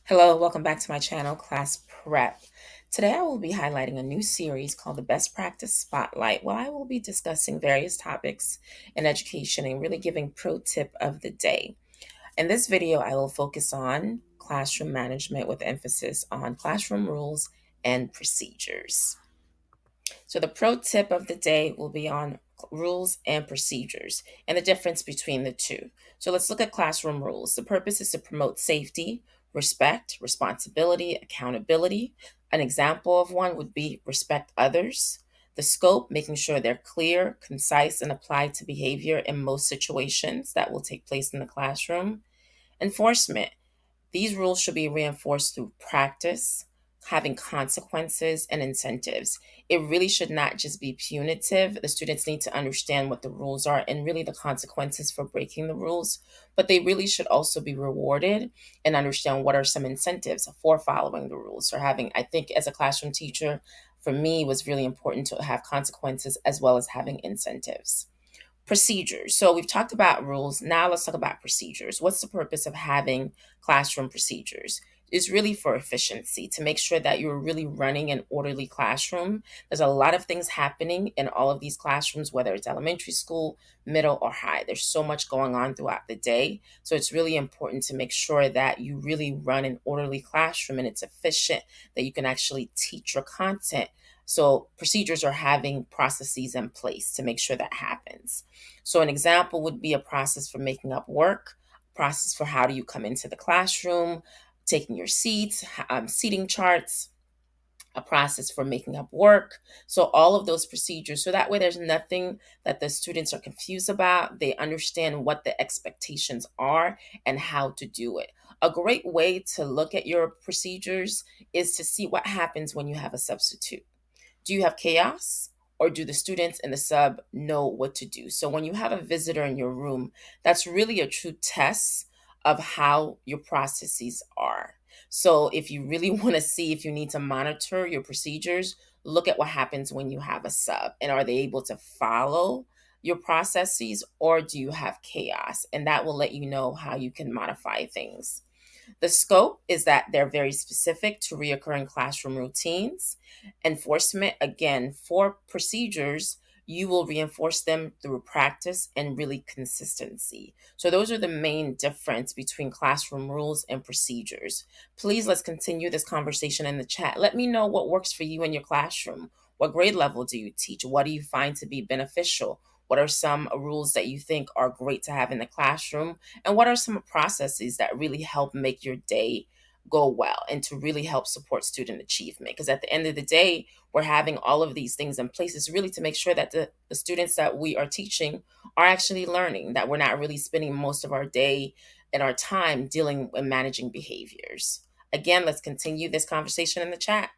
Hello, welcome back to my channel, Class Prep. Today I will be highlighting a new series called the Best Practice Spotlight, where I will be discussing various topics in education and really giving pro tip of the day. In this video, I will focus on classroom management with emphasis on classroom rules and procedures. So the pro tip of the day will be on rules and procedures and the difference between the two. So let's look at classroom rules. The purpose is to promote safety, respect, responsibility, accountability. An example of one would be respect others. The scope, making sure they're clear, concise, and applied to behavior in most situations that will take place in the classroom. Enforcement, these rules should be reinforced through practice, having consequences and incentives. It really should not just be punitive. The students need to understand what the rules are and really the consequences for breaking the rules, but they really should also be rewarded and understand what are some incentives for following the rules. Or having, I think, as a classroom teacher, for me, it was really important to have consequences as well as having incentives. Procedures. So we've talked about rules. Now let's talk about procedures. What's the purpose of having classroom procedures? It's really for efficiency, to make sure that you're really running an orderly classroom. There's a lot of things happening in all of these classrooms, whether it's elementary school, middle, or high. There's so much going on throughout the day. So it's really important to make sure that you really run an orderly classroom and it's efficient, that you can actually teach your content. So procedures are having processes in place to make sure that happens. So an example would be a process for making up work, process for how do you come into the classroom, taking your seats, seating charts, a process for making up work. So all of those procedures, so that way there's nothing that the students are confused about. They understand what the expectations are and how to do it. A great way to look at your procedures is to see what happens when you have a substitute. Do you have chaos? Or do the students in the sub know what to do? So when you have a visitor in your room, that's really a true test of how your processes are. So if you really want to see if you need to monitor your procedures, look at what happens when you have a sub, and are they able to follow your processes, or do you have chaos? And that will let you know how you can modify things. The scope is that they're very specific to reoccurring classroom routines. Enforcement, again, for procedures, you will reinforce them through practice and really consistency. So those are the main difference between classroom rules and procedures. Please, let's continue this conversation in the chat. Let me know what works for you in your classroom. What grade level do you teach? What do you find to be beneficial? What are some rules that you think are great to have in the classroom? And what are some processes that really help make your day go well and to really help support student achievement? Because at the end of the day, we're having all of these things in place is really to make sure that the students that we are teaching are actually learning, that we're not really spending most of our day and our time dealing and managing behaviors. Again, let's continue this conversation in the chat.